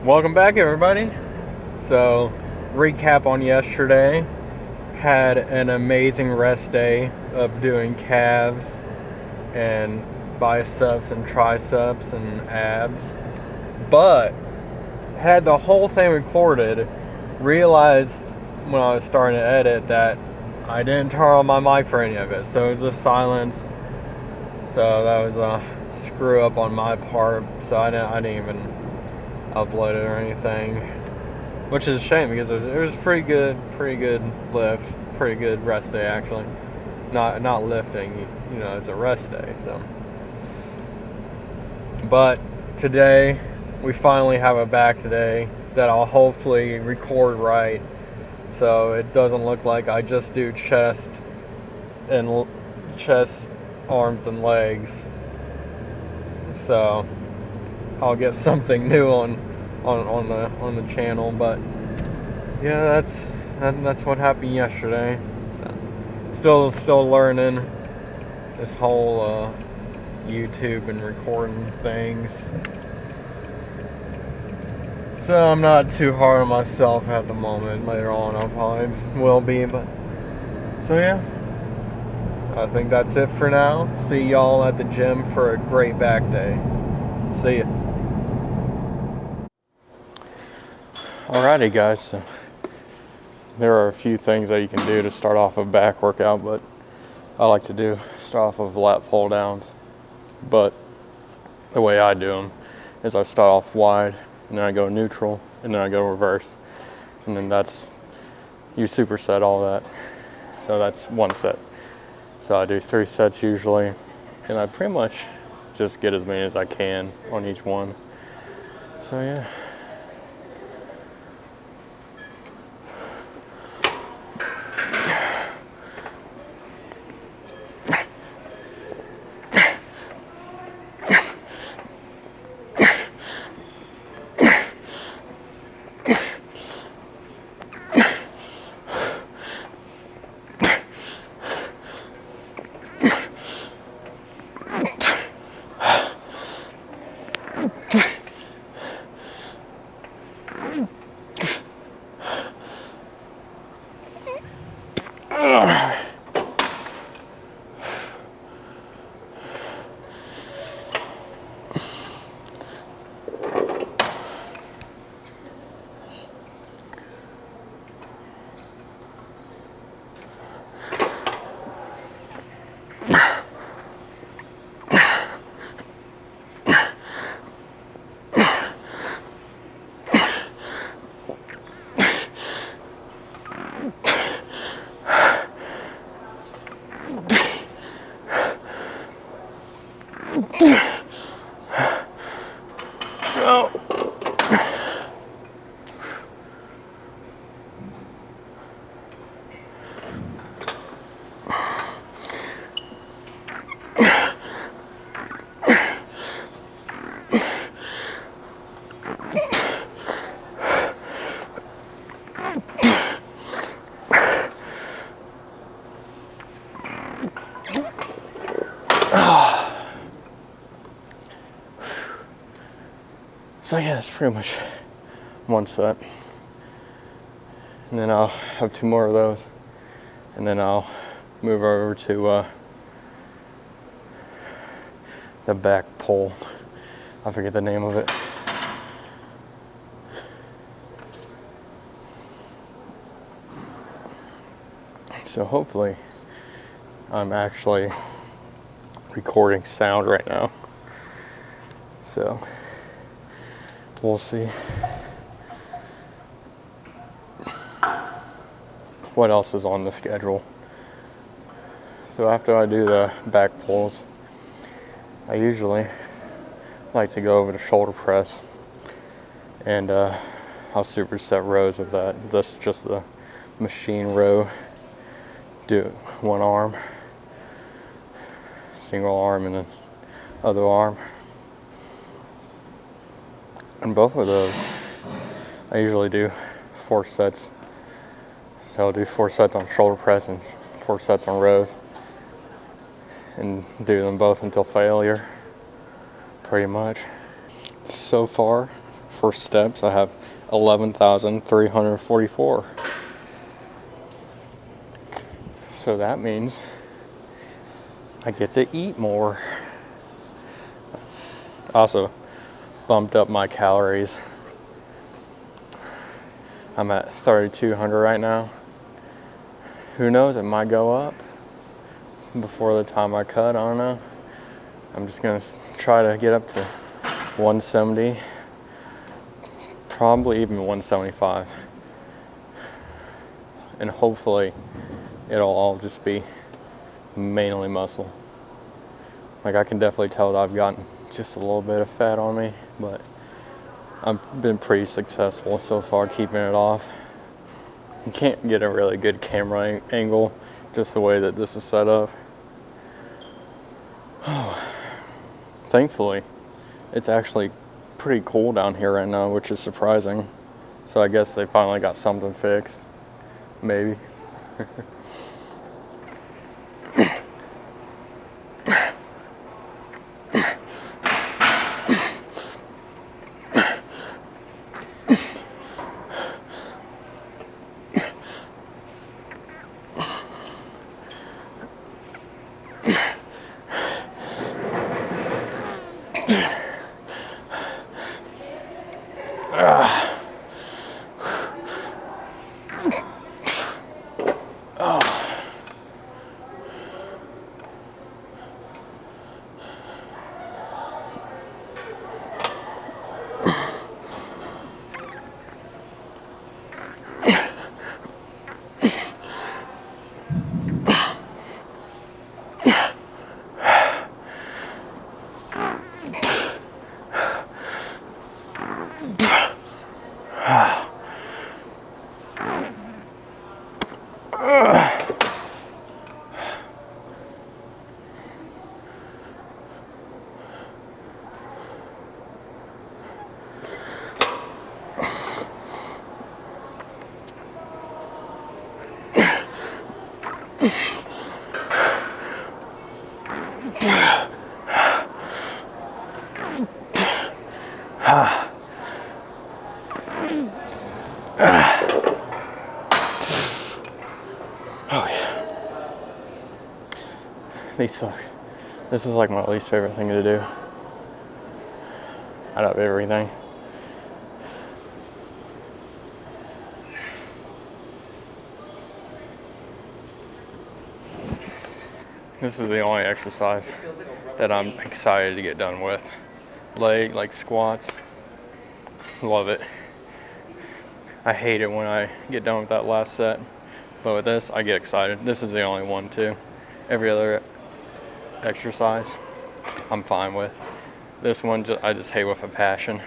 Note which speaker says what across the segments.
Speaker 1: Welcome back, everybody. So, recap on yesterday. Had an amazing rest day of doing calves and biceps and triceps and abs. But, had the whole thing recorded, realized when I was starting to edit that I didn't turn on my mic for any of it. So, it was just silence. So, that was a screw up on my part. So, I didn't even upload it or anything, which is a shame because it was pretty good lift, pretty good rest day actually. Not lifting, it's a rest day. So, but today we finally have a back day that I'll hopefully record right, so it doesn't look like I just do chest, arms, and legs. So I'll get something new on the channel, but yeah, that's what happened yesterday. So, still learning this whole YouTube and recording things. So I'm not too hard on myself at the moment. Later on, I'll probably will be, but so yeah. I think that's it for now. See y'all at the gym for a great back day. See ya. Alrighty, guys. So there are a few things that you can do to start off a back workout, but I like to start off with lat pull downs. But the way I do them is I start off wide, and then I go neutral, and then I go reverse, and then you superset all that. So that's one set. So I do 3 sets usually, and I pretty much just get as many as I can on each one. So yeah. So yeah, that's pretty much one set. And then I'll have 2 more of those. And then I'll move over to the back pull. I forget the name of it. So hopefully I'm actually recording sound right now. So we'll see what else is on the schedule. So after I do the back pulls, I usually like to go over to shoulder press, and I'll superset rows of that. That's just the machine row. Do it 1 arm, single arm, and then other arm. And both of those, I usually do 4 sets. So I'll do 4 sets on shoulder press and 4 sets on rows, and do them both until failure, pretty much. So far, for steps, I have 11,344. So that means I get to eat more. Also bumped up my calories. I'm at 3,200 right now. Who knows, it might go up before the time I cut, I don't know. I'm just gonna try to get up to 170, probably even 175. And hopefully it'll all just be mainly muscle. Like, I can definitely tell that I've gotten just a little bit of fat on me, but I've been pretty successful so far keeping it off. You can't get a really good camera angle just the way that this is set up. Thankfully, it's actually pretty cool down here right now, which is surprising. So I guess they finally got something fixed. Maybe. Oh yeah. These suck. This is like my least favorite thing to do out of everything. This is the only exercise that I'm excited to get done with. Leg, like squats. Love it. I hate it when I get done with that last set. But with this, I get excited. This is the only one too. Every other exercise, I'm fine with. This one, I just hate with a passion.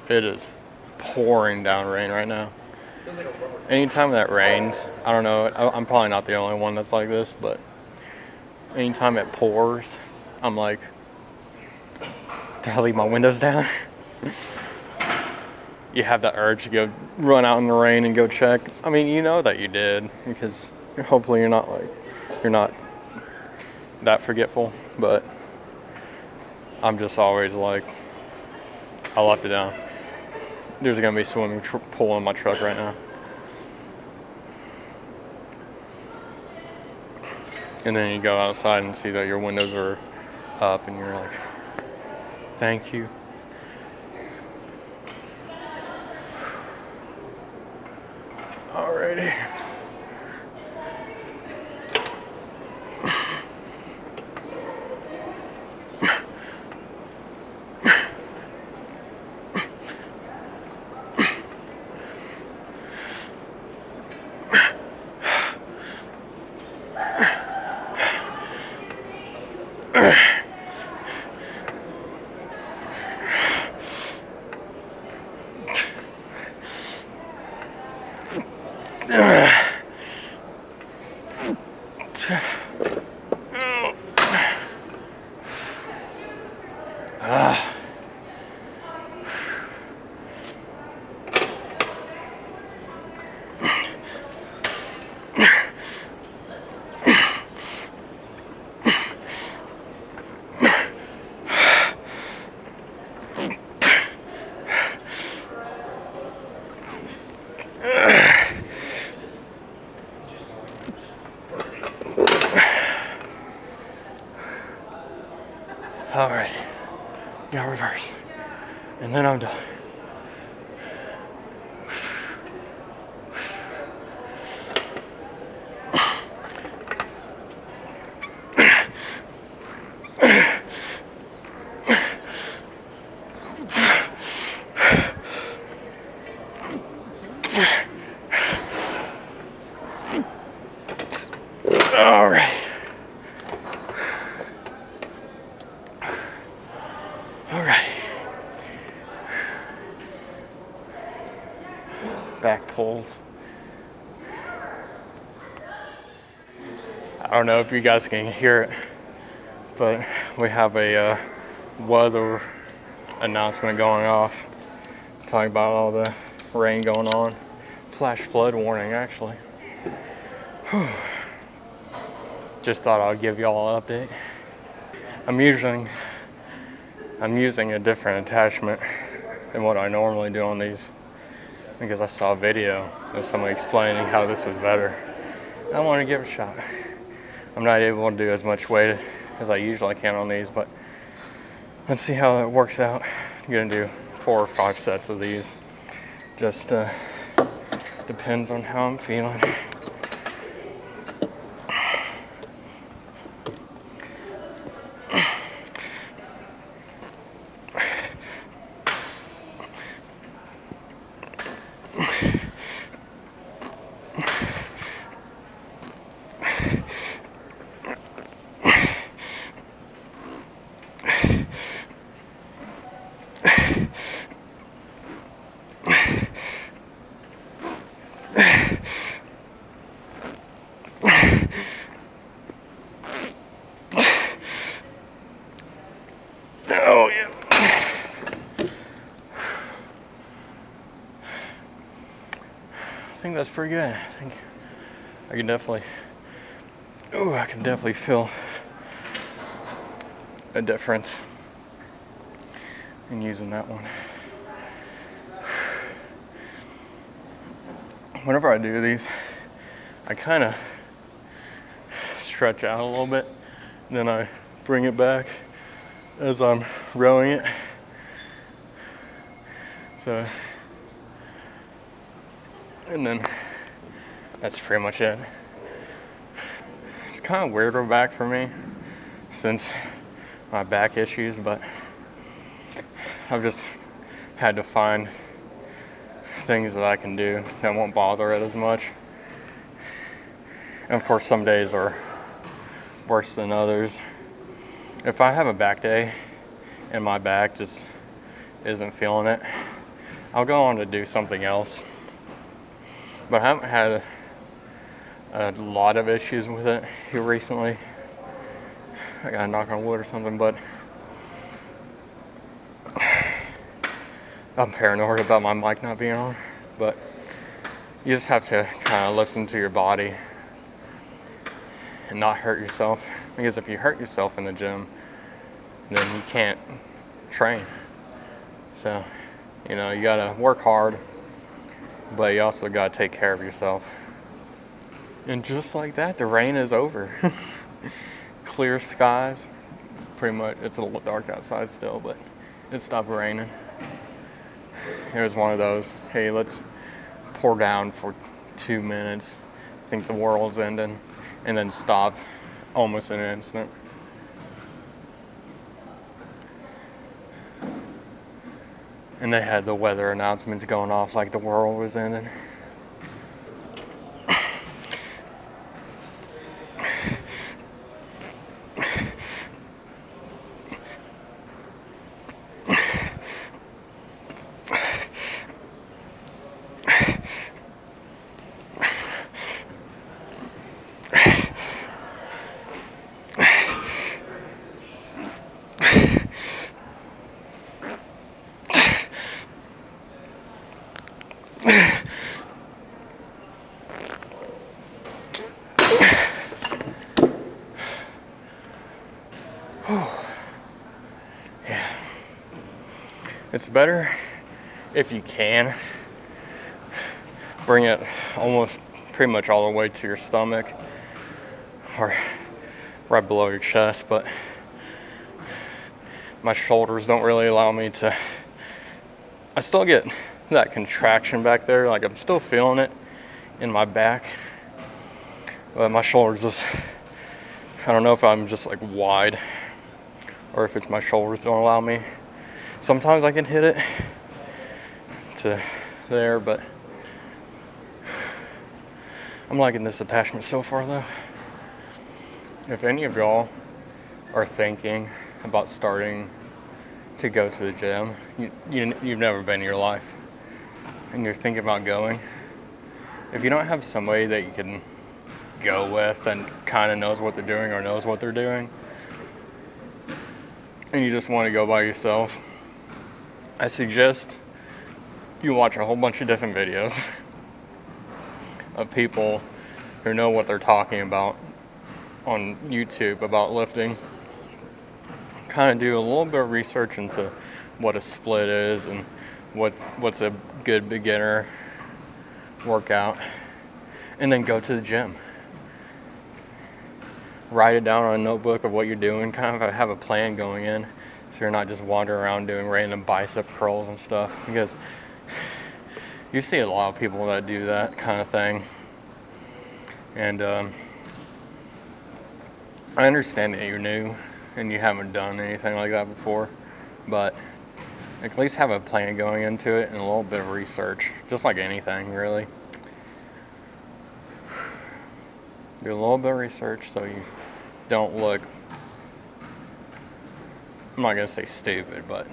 Speaker 1: It is pouring down rain right now. Anytime that rains, I don't know, I'm probably not the only one that's like this, but anytime it pours, I'm like, did I leave my windows down? You have that urge to go run out in the rain and go check. I mean, you know that you did, because hopefully you're not that forgetful, but I'm just always like, I left it down. There's gonna be a swimming pool in my truck right now. And then you go outside and see that your windows are up and you're like, thank you. Alrighty. All right, got reverse, and then I'm done. All right. All right. Back pulls. I don't know if you guys can hear it, but we have a weather announcement going off, talking about all the rain going on. Flash flood warning, actually. Whew. Just thought I'd give y'all an update. I'm using a different attachment than what I normally do on these, because I saw a video of somebody explaining how this was better. I want to give it a shot. I'm not able to do as much weight as I usually can on these, but let's see how it works out. I'm gonna do 4 or 5 sets of these. Just depends on how I'm feeling. Oh yeah. I think that's pretty good. I think I can definitely feel a difference in using that one. Whenever I do these, I kind of stretch out a little bit, then I bring it back as I'm rowing it. So, and then that's pretty much it. It's kind of weirder back for me since my back issues, but I've just had to find things that I can do that won't bother it as much. And of course, some days are worse than others. If I have a back day and my back just isn't feeling it, I'll go on to do something else. But I haven't had a lot of issues with it here recently. I gotta knock on wood or something, but I'm paranoid about my mic not being on. But you just have to kind of listen to your body and not hurt yourself. Because if you hurt yourself in the gym, then you can't train. So, you know, you gotta work hard, but you also gotta take care of yourself. And just like that, the rain is over. Clear skies. Pretty much, it's a little dark outside still, but it stopped raining. It was one of those, hey, let's pour down for 2 minutes, think the world's ending, and then stop almost in an instant. And they had the weather announcements going off like the world was ending. Yeah. It's better if you can bring it almost pretty much all the way to your stomach or right below your chest, but my shoulders don't really allow me to, I still get that contraction back there, like I'm still feeling it in my back, but my shoulders just, I don't know if I'm just like wide or if it's my shoulders don't allow me. Sometimes I can hit it to there, but I'm liking this attachment so far though. If any of y'all are thinking about starting to go to the gym, you've never been in your life, and you're thinking about going, if you don't have somebody that you can go with and kind of knows what they're doing or knows what they're doing, and you just want to go by yourself, I suggest you watch a whole bunch of different videos of people who know what they're talking about on YouTube about lifting. Kind of do a little bit of research into what a split is and what's a good beginner workout, and then go to the gym. Write it down on a notebook of what you're doing, kind of have a plan going in, so you're not just wandering around doing random bicep curls and stuff, because you see a lot of people that do that kind of thing. And I understand that you're new and you haven't done anything like that before, but at least have a plan going into it and a little bit of research, just like anything really. Do a little bit of research so you don't look, I'm not gonna say stupid, but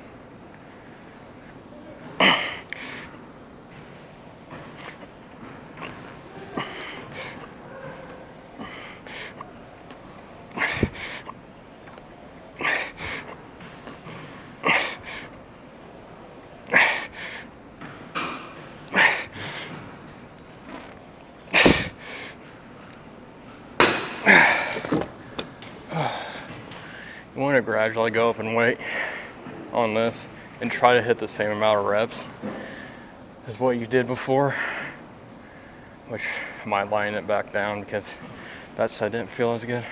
Speaker 1: you want to gradually go up in weight on this and try to hit the same amount of reps as what you did before, which I might line it back down because that side didn't feel as good.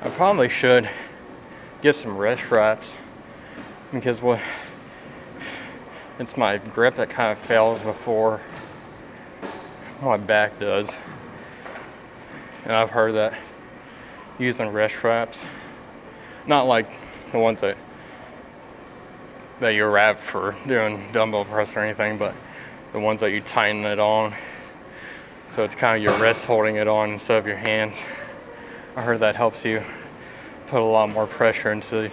Speaker 1: I probably should get some wrist wraps, because it's my grip that kind of fails before my back does. And I've heard that using wrist wraps, not like the ones that you wrap for doing dumbbell press or anything, but the ones that you tighten it on, so it's kind of your wrist holding it on instead of your hands. I heard that helps you put a lot more pressure into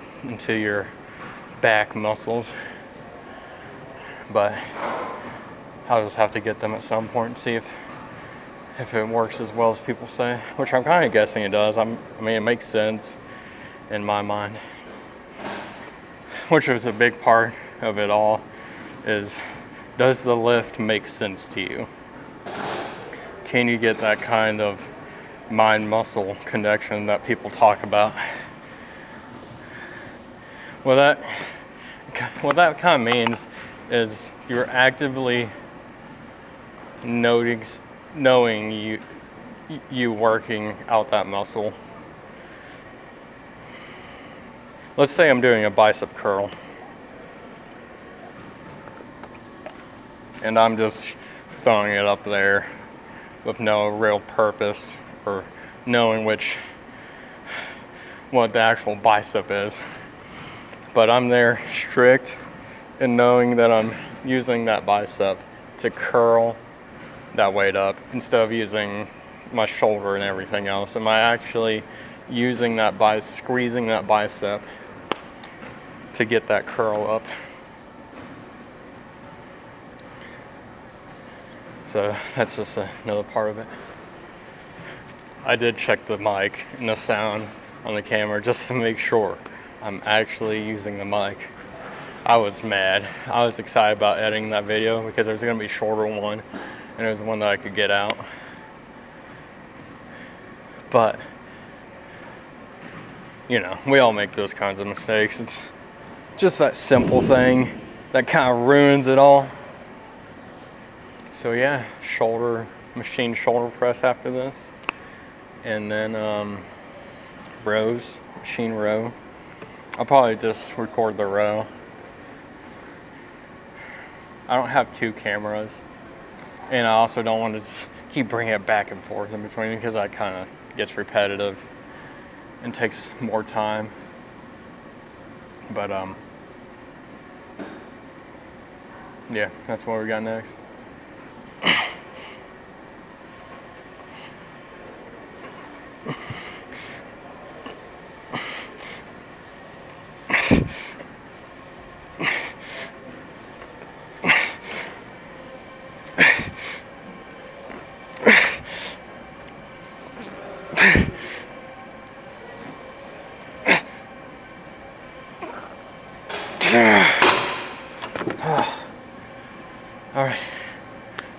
Speaker 1: your back muscles, but I'll just have to get them at some point and see if it works as well as people say, which I'm kind of guessing it does. I mean, it makes sense in my mind, which is a big part of it all, is does the lift make sense to you? Can you get that kind of mind-muscle connection that people talk about? What that kind of means is you're actively knowing you working out that muscle. Let's say I'm doing a bicep curl, and I'm just throwing it up there with no real purpose or knowing what the actual bicep is. But I'm there strict in knowing that I'm using that bicep to curl that weight up instead of using my shoulder and everything else. Am I actually using that squeezing that bicep to get that curl up? So that's just another part of it. I did check the mic and the sound on the camera just to make sure I'm actually using the mic. I was mad. I was excited about editing that video because there was going to be a shorter one, and it was one that I could get out. But, you know, we all make those kinds of mistakes. It's just that simple thing that kind of ruins it all. So yeah, machine shoulder press after this. And then rows, machine row. I'll probably just record the row. I don't have two cameras, and I also don't want to just keep bringing it back and forth in between because that kind of gets repetitive and takes more time. But yeah, that's what we got next. Alright,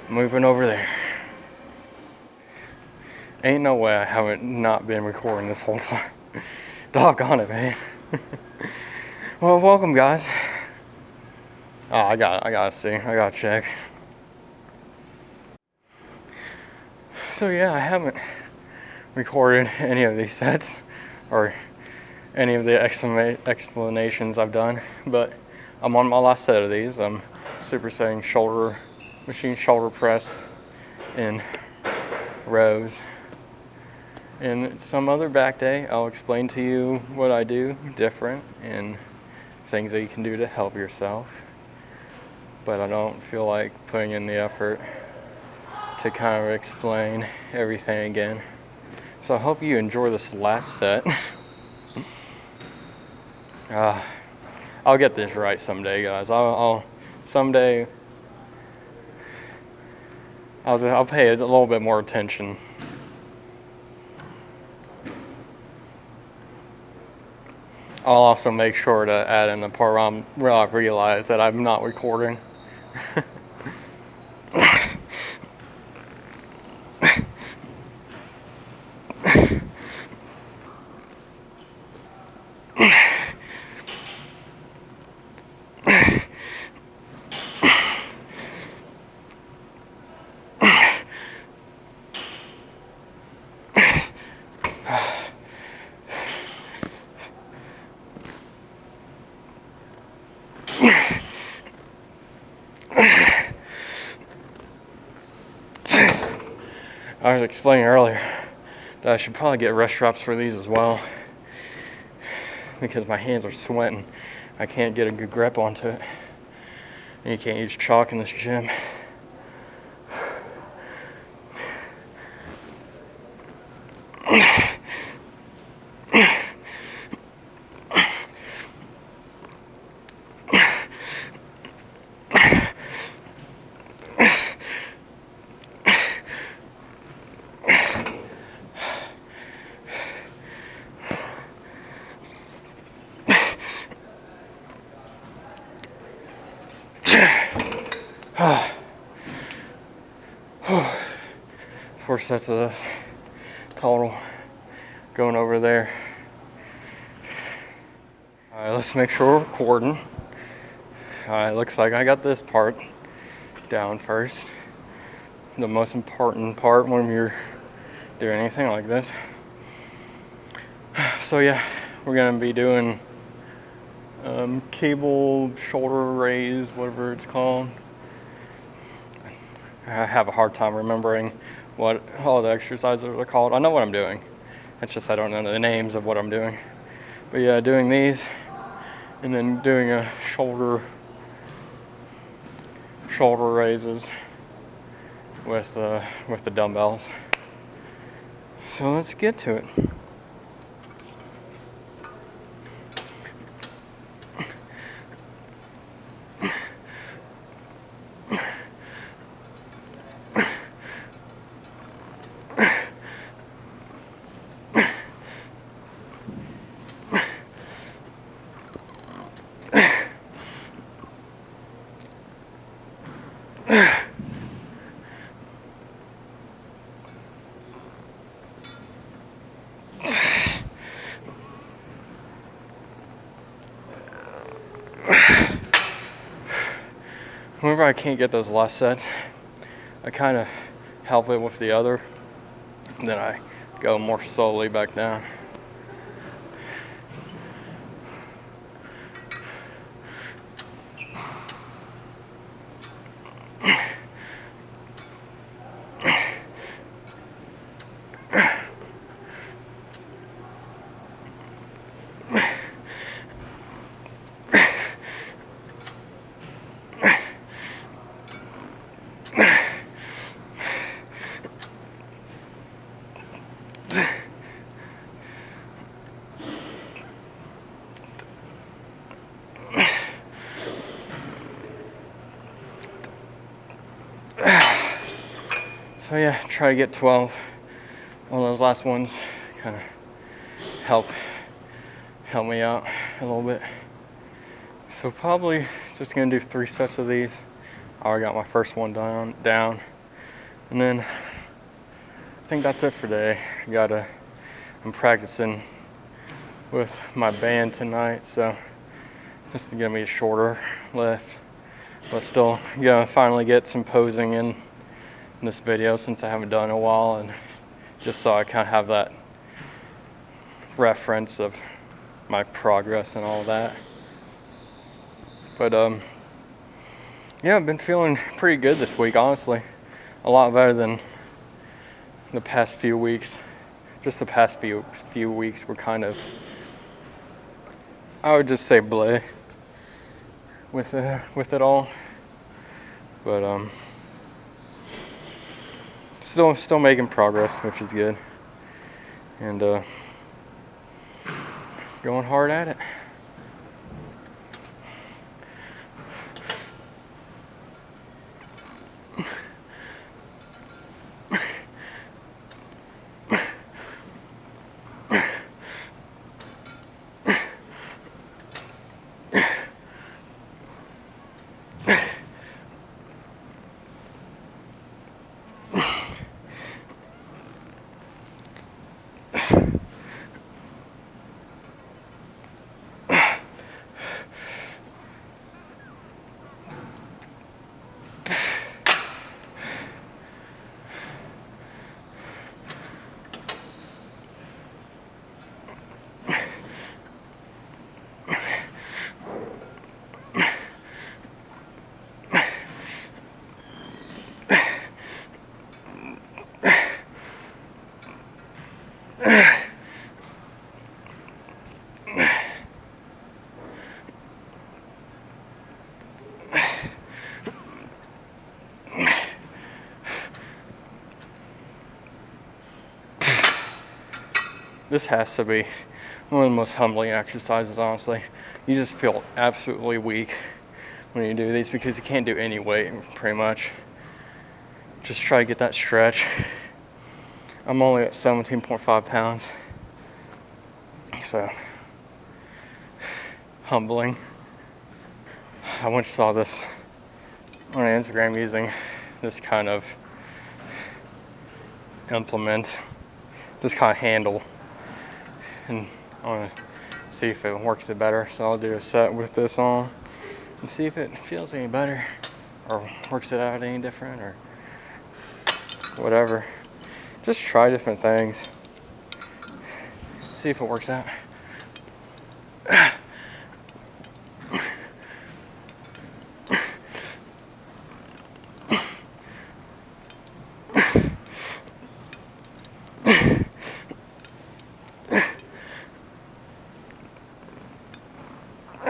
Speaker 1: moving over there. Ain't no way I haven't not been recording this whole time. Doggone it, man. Well, welcome, guys. Oh, I gotta see. I gotta check. So yeah, I haven't recorded any of these sets or any of the explanations I've done, but I'm on my last set of these. I'm supersetting machine shoulder press in rows. And some other back day, I'll explain to you what I do different and things that you can do to help yourself. But I don't feel like putting in the effort to kind of explain everything again. So I hope you enjoy this last set. I'll get this right someday, guys. Someday I'll pay a little bit more attention. I'll also make sure to add in the part where I realize that I'm not recording. I was explaining earlier that I should probably get wrist straps for these as well because my hands are sweating. I can't get a good grip onto it. And you can't use chalk in this gym. Four sets of this total going over there. All right, let's make sure we're recording. All right, looks like I got this part down first. The most important part when you're doing anything like this. So yeah, we're gonna be doing cable shoulder raise, whatever it's called. I have a hard time remembering what all the exercises are called. I know what I'm doing. It's just I don't know the names of what I'm doing. But yeah, doing these and then doing a shoulder raises with the dumbbells. So let's get to it. whenever I can't get those last sets, I kind of help it with the other, and then I go more slowly back down. So yeah, try to get 12 on those last ones. Kind of help me out a little bit. So probably just gonna do 3 sets of these. I already got my first one down, and then I think that's it for today. I'm practicing with my band tonight, so this is gonna be a shorter lift, but still gonna finally get some posing in this video since I haven't done it in a while, and just so I kind of have that reference of my progress and all that. But yeah, I've been feeling pretty good this week, honestly. A lot better than the past few weeks. Just the past few weeks were kind of, I would just say, bleh with it all. But still making progress, which is good, and going hard at it. This has to be one of the most humbling exercises, honestly. You just feel absolutely weak when you do these because you can't do any weight, pretty much. Just try to get that stretch. I'm only at 17.5 pounds. So, humbling. I once saw this on Instagram using this kind of implement, this kind of handle. And I want to see if it works it better. So I'll do a set with this on and see if it feels any better or works it out any different or whatever. Just try different things. See if it works out.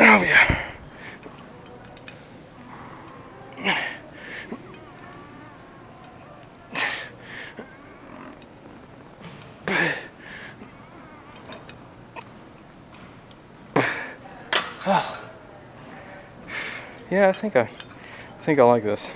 Speaker 1: Oh yeah. Oh. Yeah, I think I like this.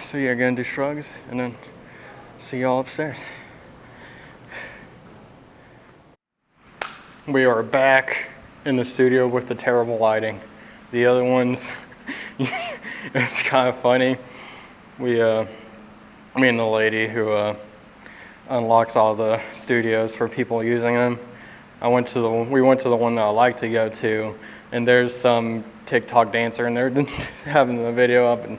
Speaker 1: So yeah, gonna do shrugs and then see y'all upstairs. We are back in the studio with the terrible lighting. The other ones, it's kind of funny. Me and the lady who unlocks all the studios for people using them. We went to the one that I like to go to, and there's some TikTok dancer in there having the video up and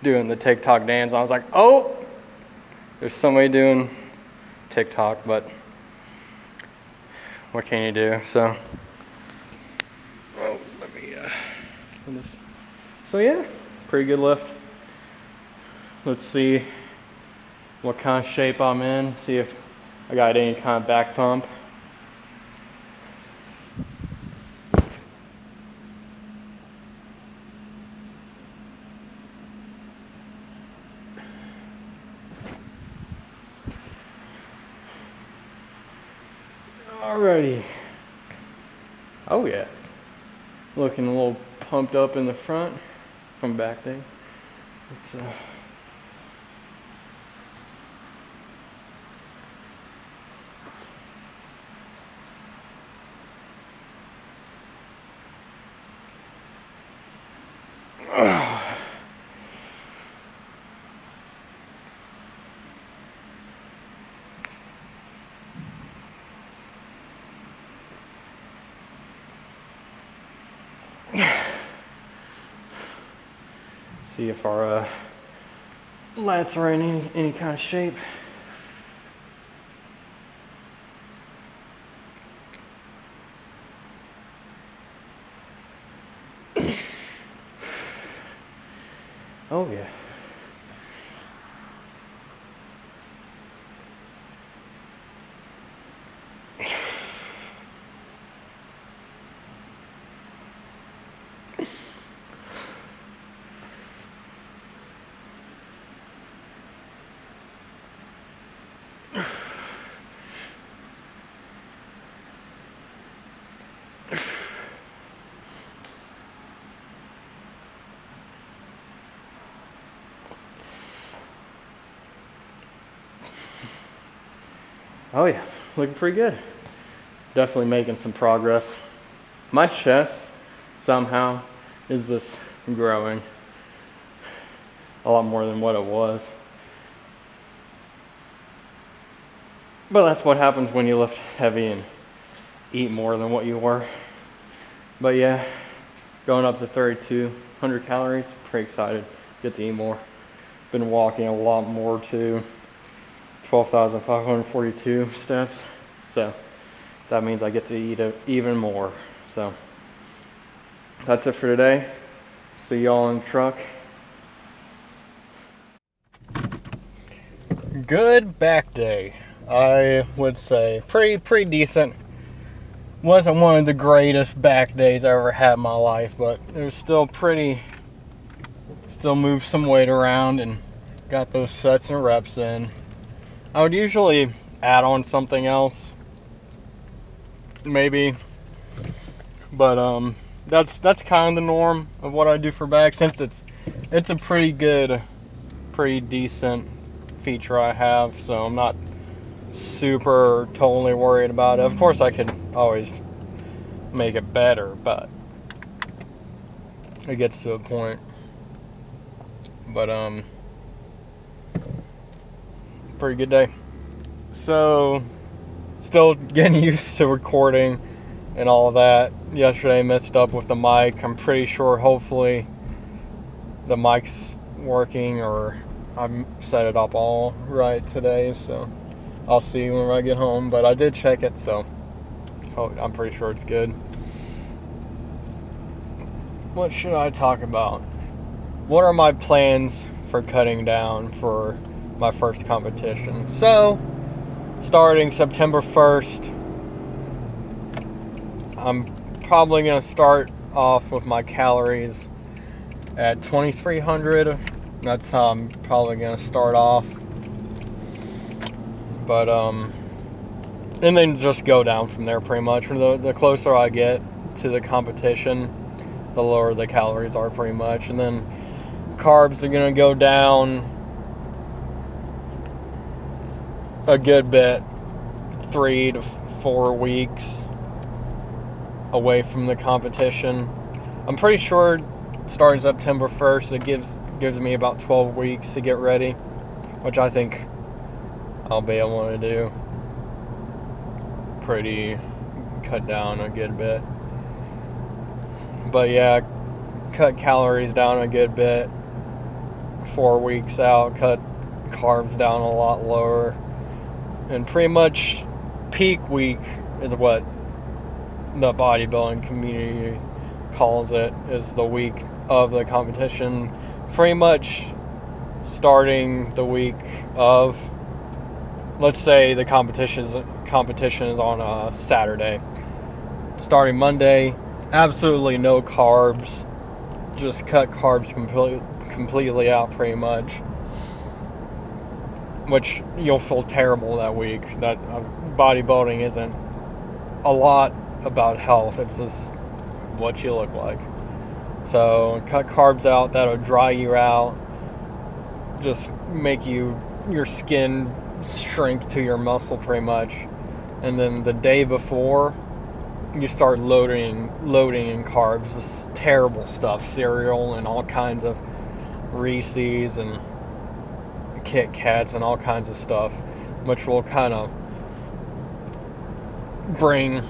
Speaker 1: doing the TikTok dance. I was like, oh, there's somebody doing TikTok, but what can you do? So, oh, let me put this. So yeah, pretty good lift. Let's see what kind of shape I'm in. See if I got any kind of back pump. Alrighty. Oh yeah. Looking a little pumped up in the front from back day. Let's see if our lats are in any kind of shape. Oh yeah. Oh yeah, looking pretty good. Definitely making some progress. My chest somehow is just growing a lot more than what it was. But that's what happens when you lift heavy and eat more than what you were. But yeah, going up to 3,200 calories, pretty excited. Get to eat more. Been walking a lot more too. 12,542 steps. So that means I get to eat even more. So that's it for today. See y'all in the truck. Good back day. I would say pretty decent. Wasn't one of the greatest back days I ever had in my life, but it was still moved some weight around and got those sets and reps in. I would usually add on something else, maybe, but that's kind of the norm of what I do for back, since it's a pretty decent feature I have, so I'm not super totally worried about it. Of course I could always make it better, but it gets to a point. But pretty good day. So still getting used to recording and all of that. Yesterday I messed up with the mic. I'm pretty sure hopefully the mic's working, or I've set it up all right today, so I'll see when I get home, but I did check it, so I'm pretty sure it's good. What should I talk about? What are my plans for cutting down for my first competition? So, starting September 1st, I'm probably going to start off with my calories at 2,300. That's how I'm probably going to start off. But, and then just go down from there pretty much. The closer I get to the competition, the lower the calories are pretty much. And then carbs are going to go down a good bit, 3 to 4 weeks away from the competition. I'm pretty sure starting September 1st, it gives me about 12 weeks to get ready, which I think I'll be able to do. Pretty cut down a good bit. But yeah, cut calories down a good bit 4 weeks out, cut carbs down a lot lower, and pretty much peak week is what the bodybuilding community calls it, is the week of the competition. Pretty much starting the week of, let's say the competition is on a Saturday. Starting Monday, absolutely no carbs, just cut carbs completely out pretty much, which you'll feel terrible that week. That bodybuilding isn't a lot about health, it's just what you look like. So cut carbs out, that'll dry you out, just make your skin shrink to your muscle pretty much. And then the day before, you start loading in carbs, this terrible stuff, cereal and all kinds of Reese's and Kit Kats and all kinds of stuff, which will kind of bring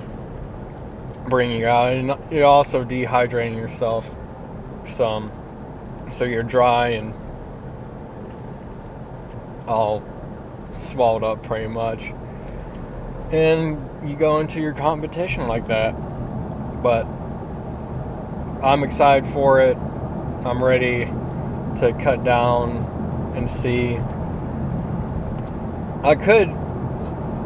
Speaker 1: you out. And you're also dehydrating yourself some, so you're dry and all swallowed up pretty much, and you go into your competition like that. But I'm excited for it. I'm ready to cut down and see. I could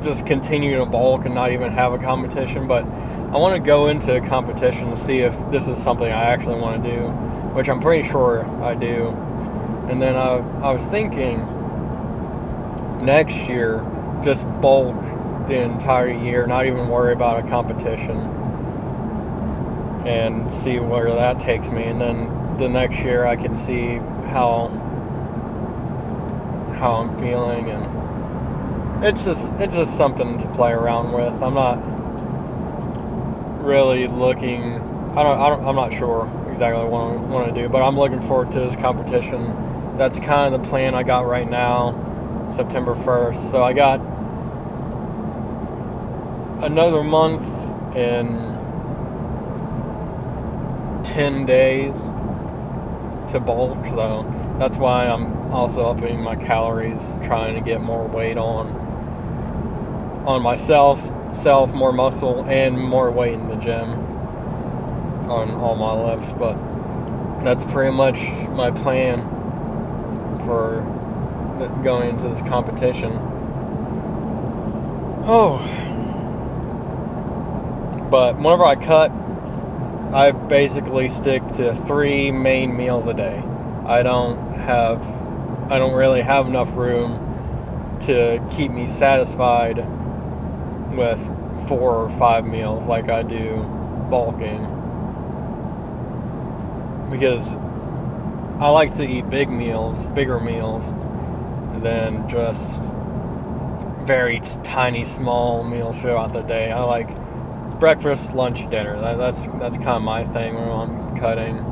Speaker 1: just continue to bulk and not even have a competition, but I want to go into a competition to see if this is something I actually want to do, which I'm pretty sure I do. And then I was thinking next year, just bulk the entire year, not even worry about a competition, and see where that takes me. And then the next year I can see how I'm feeling, and it's just something to play around with. I'm not really looking, I'm not sure exactly what I want to do, but I'm looking forward to this competition. That's kind of the plan I got right now, September 1st. So I got another month and 10 days to bulk, so that's why I'm also upping my calories, trying to get more weight on myself, more muscle, and more weight in the gym on all my lifts. But that's pretty much my plan for going into this competition. But whenever I cut, I basically stick to 3 main meals a day. I don't really have enough room to keep me satisfied with 4 or 5 meals like I do bulking, because I like to eat bigger meals than just very tiny small meals throughout the day. I like breakfast, lunch, dinner. That's kind of my thing when I'm cutting.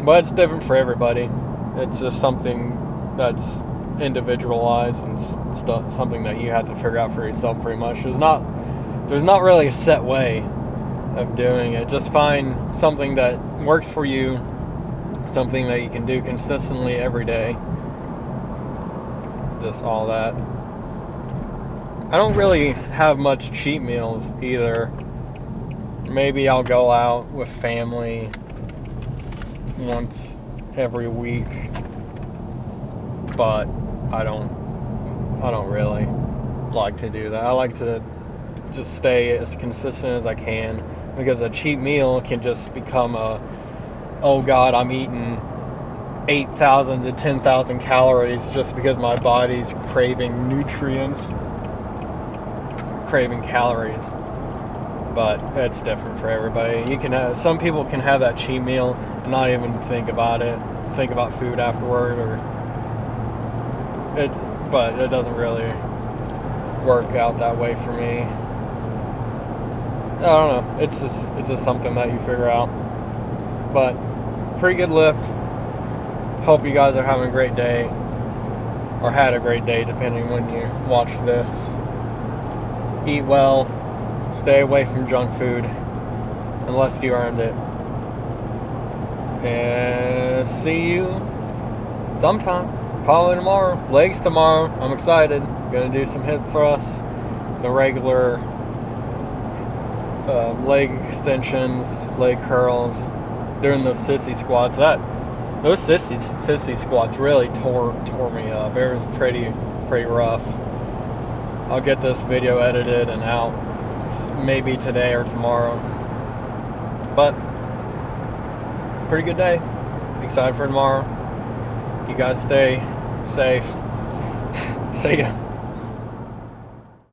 Speaker 1: But it's different for everybody. It's just something that's individualized and something that you have to figure out for yourself pretty much. There's not really a set way of doing it. Just find something that works for you, something that you can do consistently every day. Just all that. I don't really have much cheat meals either. Maybe I'll go out with family once every week, but I don't really like to do that. I like to just stay as consistent as I can, because a cheat meal can just become oh God, I'm eating 8,000 to 10,000 calories just because my body's craving nutrients, craving calories. But it's different for everybody. Some people can have that cheat meal and not even think about food afterward, but it doesn't really work out that way for me. I don't know. It's just something that you figure out. But pretty good lift. Hope you guys are having a great day, or had a great day, depending when you watch this. Eat well. Stay away from junk food, unless you earned it. And see you sometime. Probably tomorrow. Legs tomorrow. I'm excited. Gonna do some hip thrusts, the regular leg extensions, leg curls, doing those sissy squats. Those sissy squats really tore me up. It was pretty rough. I'll get this video edited and out maybe today or tomorrow. But pretty good day. Excited for tomorrow. You guys stay safe. See ya.